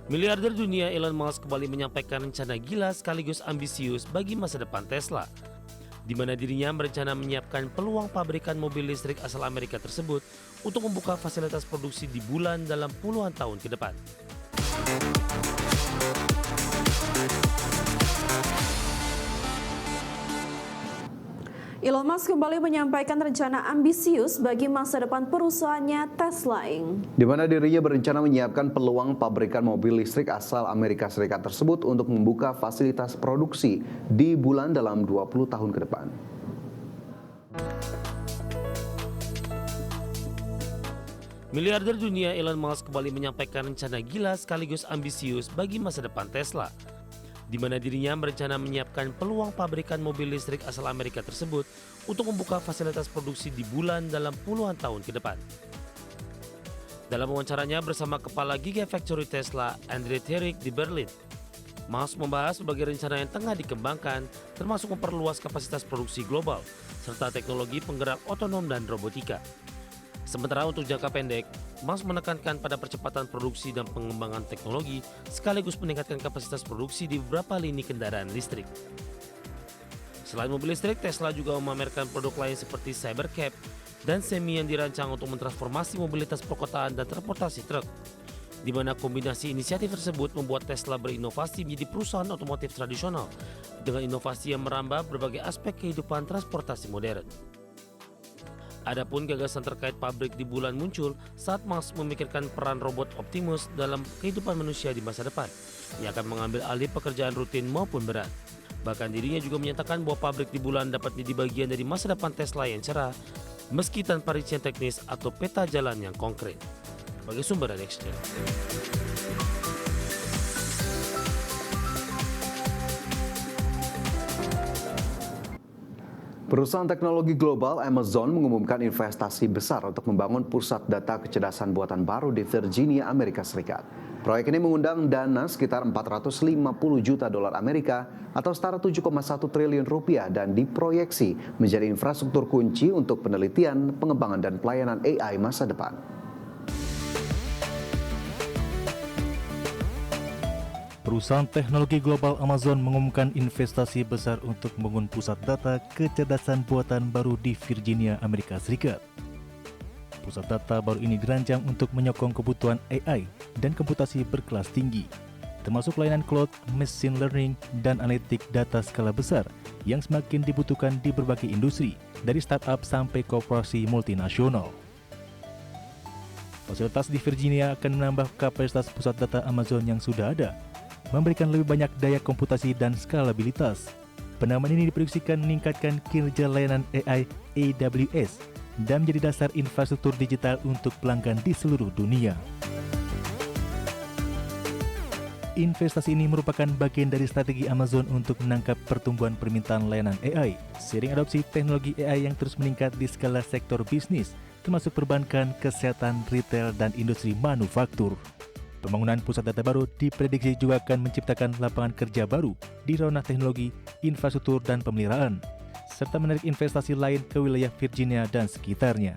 Miliarder dunia Elon Musk kembali menyampaikan rencana gila sekaligus ambisius bagi masa depan Tesla, di mana dirinya berencana menyiapkan peluang pabrikan mobil listrik asal Amerika tersebut untuk membuka fasilitas produksi di bulan dalam puluhan tahun ke depan. Elon Musk kembali menyampaikan rencana ambisius bagi masa depan perusahaannya Tesla Inc. Di mana dirinya berencana menyiapkan peluang pabrikan mobil listrik asal Amerika Serikat tersebut untuk membuka fasilitas produksi di bulan dalam 20 tahun ke depan. Miliarder dunia Elon Musk kembali menyampaikan rencana gila sekaligus ambisius bagi masa depan Tesla, di mana dirinya berencana menyiapkan peluang pabrikan mobil listrik asal Amerika tersebut untuk membuka fasilitas produksi di bulan dalam puluhan tahun ke depan. Dalam wawancaranya bersama kepala Gigafactory Tesla, Andrej Tehrik di Berlin, Musk membahas berbagai rencana yang tengah dikembangkan, termasuk memperluas kapasitas produksi global, serta teknologi penggerak otonom dan robotika. Sementara untuk jangka pendek, Musk menekankan pada percepatan produksi dan pengembangan teknologi sekaligus meningkatkan kapasitas produksi di beberapa lini kendaraan listrik. Selain mobil listrik, Tesla juga memamerkan produk lain seperti Cybercab dan Semi yang dirancang untuk mentransformasi mobilitas perkotaan dan transportasi truk, di mana kombinasi inisiatif tersebut membuat Tesla berinovasi menjadi perusahaan otomotif tradisional dengan inovasi yang merambah berbagai aspek kehidupan transportasi modern. Adapun gagasan terkait pabrik di bulan muncul saat Musk memikirkan peran robot Optimus dalam kehidupan manusia di masa depan, yang akan mengambil alih pekerjaan rutin maupun berat. Bahkan dirinya juga menyatakan bahwa pabrik di bulan dapat menjadi bagian dari masa depan Tesla yang cerah, meski tanpa rincian teknis atau peta jalan yang konkret. Bagi sumber dari Exchange. Perusahaan teknologi global Amazon mengumumkan investasi besar untuk membangun pusat data kecerdasan buatan baru di Virginia, Amerika Serikat. Proyek ini mengundang dana sekitar 450 juta dolar Amerika atau setara 7,1 triliun rupiah dan diproyeksi menjadi infrastruktur kunci untuk penelitian, pengembangan dan pelayanan AI masa depan. Perusahaan teknologi global Amazon mengumumkan investasi besar untuk membangun pusat data kecerdasan buatan baru di Virginia, Amerika Serikat. Pusat data baru ini dirancang untuk menyokong kebutuhan AI dan komputasi berkelas tinggi, termasuk layanan cloud, machine learning, dan analitik data skala besar yang semakin dibutuhkan di berbagai industri, dari startup sampai korporasi multinasional. Fasilitas di Virginia akan menambah kapasitas pusat data Amazon yang sudah ada, memberikan lebih banyak daya komputasi dan skalabilitas. Penambahan ini diproyeksikan meningkatkan kinerja layanan AI AWS dan menjadi dasar infrastruktur digital untuk pelanggan di seluruh dunia. Investasi ini merupakan bagian dari strategi Amazon untuk menangkap pertumbuhan permintaan layanan AI, seiring adopsi teknologi AI yang terus meningkat di skala sektor bisnis, termasuk perbankan, kesehatan, retail, dan industri manufaktur. Pembangunan pusat data baru diprediksi juga akan menciptakan lapangan kerja baru di ranah teknologi, infrastruktur, dan pemeliharaan, serta menarik investasi lain ke wilayah Virginia dan sekitarnya.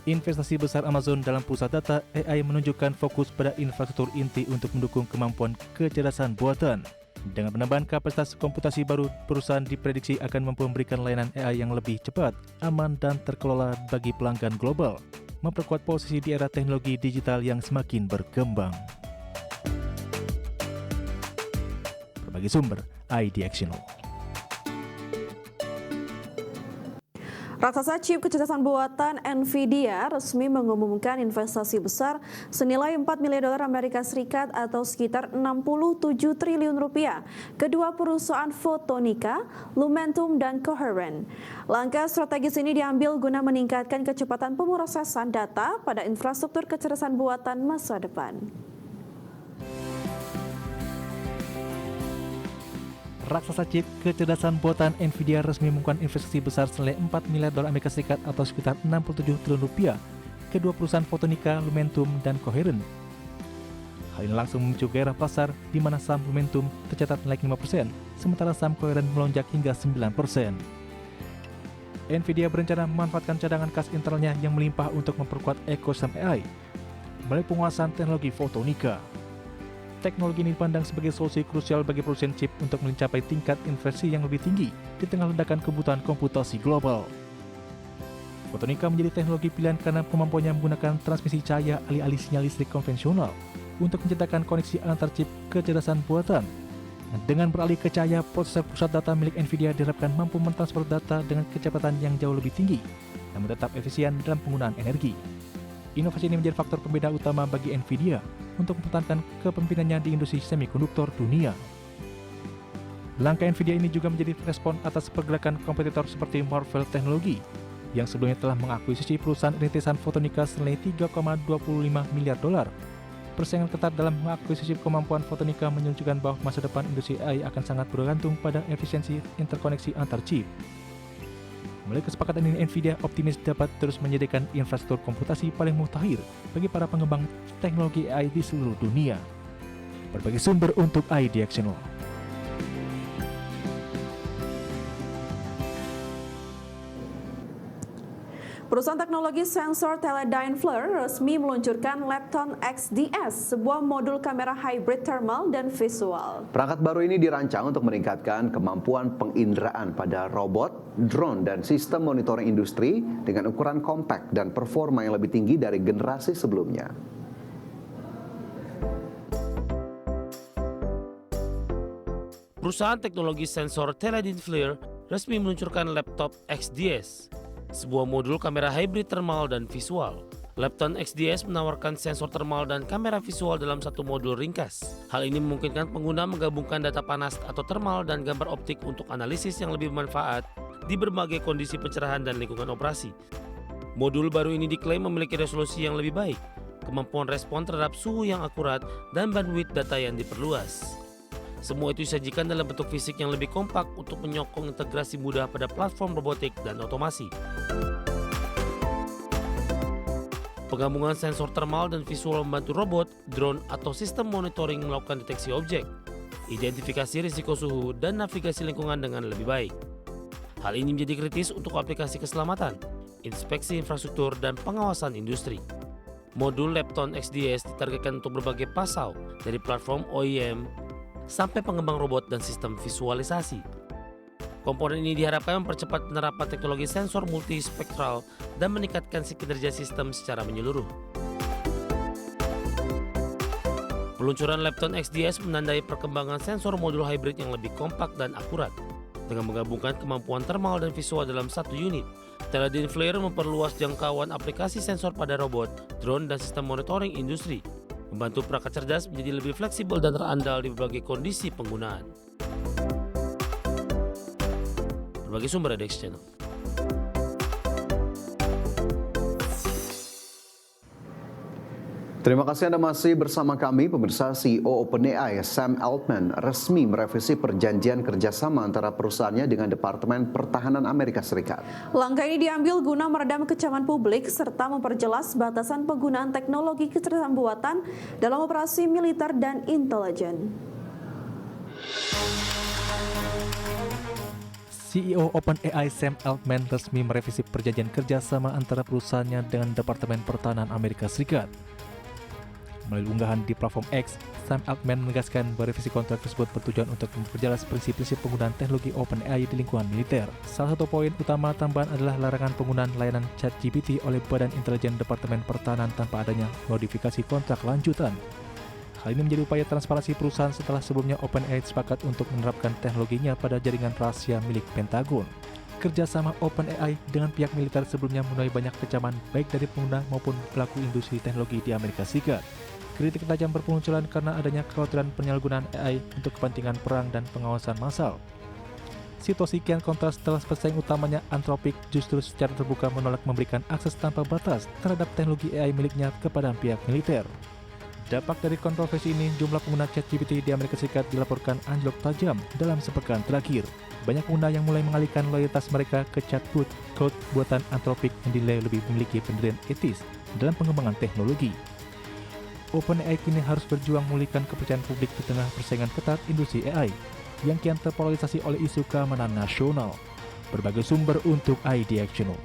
Investasi besar Amazon dalam pusat data AI menunjukkan fokus pada infrastruktur inti untuk mendukung kemampuan kecerdasan buatan. Dengan penambahan kapasitas komputasi baru, perusahaan diprediksi akan mampu memberikan layanan AI yang lebih cepat, aman, dan terkelola bagi pelanggan global, memperkuat posisi di era teknologi digital yang semakin berkembang. Berbagai sumber, IDXino. Raksasa chip kecerdasan buatan Nvidia resmi mengumumkan investasi besar senilai 4 miliar dolar Amerika Serikat atau sekitar 67 triliun rupiah ke dua perusahaan Photonica, Lumentum, dan Coherent. Langkah strategis ini diambil guna meningkatkan kecepatan pemrosesan data pada infrastruktur kecerdasan buatan masa depan. Raksasa chip kecerdasan buatan Nvidia resmi mengumumkan investasi besar senilai 4 miliar dolar Amerika Serikat atau sekitar 67 triliun rupiah ke dua perusahaan Photonica, Lumentum, dan Coherent. Hal ini langsung memicu gairah pasar di mana saham Lumentum tercatat naik 5%, sementara saham Coherent melonjak hingga 9%. Nvidia berencana memanfaatkan cadangan kas internalnya yang melimpah untuk memperkuat ekosistem AI. melalui penguasaan teknologi fotonika. Teknologi ini dipandang sebagai solusi krusial bagi produsen chip untuk mencapai tingkat investasi yang lebih tinggi di tengah ledakan kebutuhan komputasi global. Fotonika menjadi teknologi pilihan karena kemampuannya menggunakan transmisi cahaya alih-alih sinyal listrik konvensional untuk menciptakan koneksi antar chip kecerdasan buatan. Dengan beralih ke cahaya, prosesor pusat data milik NVIDIA diharapkan mampu mentransfer data dengan kecepatan yang jauh lebih tinggi, namun tetap efisien dalam penggunaan energi. Inovasi ini menjadi faktor pembeda utama bagi NVIDIA untuk mempertahankan kepemimpinannya di industri semikonduktor dunia. Langkah NVIDIA ini juga menjadi respon atas pergerakan kompetitor seperti Marvell Technology, yang sebelumnya telah mengakuisisi perusahaan rintisan fotonika senilai $3,25 miliar. Persaingan ketat dalam mengakuisisi kemampuan fotonika menunjukkan bahwa masa depan industri AI akan sangat bergantung pada efisiensi interkoneksi antar chip. Melalui kesepakatan ini, NVIDIA optimis dapat terus menyediakan infrastruktur komputasi paling mutakhir bagi para pengembang teknologi AI di seluruh dunia. Berbagai sumber untuk IDX Channel. Perusahaan teknologi sensor Teledyne FLIR resmi meluncurkan Lepton XDS, sebuah modul kamera hybrid thermal dan visual. Perangkat baru ini dirancang untuk meningkatkan kemampuan penginderaan pada robot, drone, dan sistem monitoring industri dengan ukuran kompak dan performa yang lebih tinggi dari generasi sebelumnya. Perusahaan teknologi sensor Teledyne FLIR resmi meluncurkan laptop XDS, sebuah modul kamera hybrid thermal dan visual. Lepton XDS menawarkan sensor thermal dan kamera visual dalam satu modul ringkas. Hal ini memungkinkan pengguna menggabungkan data panas atau thermal dan gambar optik untuk analisis yang lebih bermanfaat di berbagai kondisi pencerahan dan lingkungan operasi. Modul baru ini diklaim memiliki resolusi yang lebih baik, kemampuan respon terhadap suhu yang akurat, dan bandwidth data yang diperluas. Semua itu disajikan dalam bentuk fisik yang lebih kompak untuk menyokong integrasi mudah pada platform robotik dan otomasi. Penggabungan sensor thermal dan visual membantu robot, drone, atau sistem monitoring melakukan deteksi objek, identifikasi risiko suhu, dan navigasi lingkungan dengan lebih baik. Hal ini menjadi kritis untuk aplikasi keselamatan, inspeksi infrastruktur, dan pengawasan industri. Modul Lepton XDS ditargetkan untuk berbagai pasau, dari platform OEM sampai pengembang robot dan sistem visualisasi. Komponen ini diharapkan mempercepat penerapan teknologi sensor multispektral dan meningkatkan kinerja sistem secara menyeluruh. Peluncuran Lepton XDS menandai perkembangan sensor modul hybrid yang lebih kompak dan akurat. Dengan menggabungkan kemampuan thermal dan visual dalam satu unit, Teledyne FLIR memperluas jangkauan aplikasi sensor pada robot, drone, dan sistem monitoring industri, membantu perangkat cerdas menjadi lebih fleksibel dan terandal di berbagai kondisi penggunaan. Berbagai sumber IDX Channel. Terima kasih Anda masih bersama kami. Pemirsa, CEO OpenAI Sam Altman resmi merevisi perjanjian kerjasama antara perusahaannya dengan Departemen Pertahanan Amerika Serikat. Langkah ini diambil guna meredam kecaman publik serta memperjelas batasan penggunaan teknologi kecerdasan buatan dalam operasi militer dan intelijen. CEO OpenAI Sam Altman resmi merevisi perjanjian kerjasama antara perusahaannya dengan Departemen Pertahanan Amerika Serikat. Melalui unggahan di platform X, Sam Altman menegaskan bahwa revisi kontrak tersebut bertujuan untuk memperjelas prinsip-prinsip penggunaan teknologi OpenAI di lingkungan militer. Salah satu poin utama tambahan adalah larangan penggunaan layanan ChatGPT oleh Badan Intelijen Departemen Pertahanan tanpa adanya modifikasi kontrak lanjutan. Hal ini menjadi upaya transparansi perusahaan setelah sebelumnya OpenAI sepakat untuk menerapkan teknologinya pada jaringan rahasia milik Pentagon. Kerjasama OpenAI dengan pihak militer sebelumnya menuai banyak kecaman baik dari pengguna maupun pelaku industri teknologi di Amerika Serikat. Kritik tajam bermunculan karena adanya kekhawatiran penyalahgunaan AI untuk kepentingan perang dan pengawasan massal. Situasi kian kontras setelah pesaing utamanya Anthropic justru secara terbuka menolak memberikan akses tanpa batas terhadap teknologi AI miliknya kepada pihak militer. Dampak dari kontroversi ini, jumlah pengguna ChatGPT di Amerika Serikat dilaporkan anjlok tajam dalam sepekan terakhir. Banyak pengguna yang mulai mengalihkan loyalitas mereka ke chatbot code buatan Anthropic yang dinilai lebih memiliki pendirian etis dalam pengembangan teknologi. OpenAI kini harus berjuang memulihkan kepercayaan publik di tengah persaingan ketat industri AI yang kian terpolarisasi oleh isu keamanan nasional. Berbagai sumber untuk IDX Channel.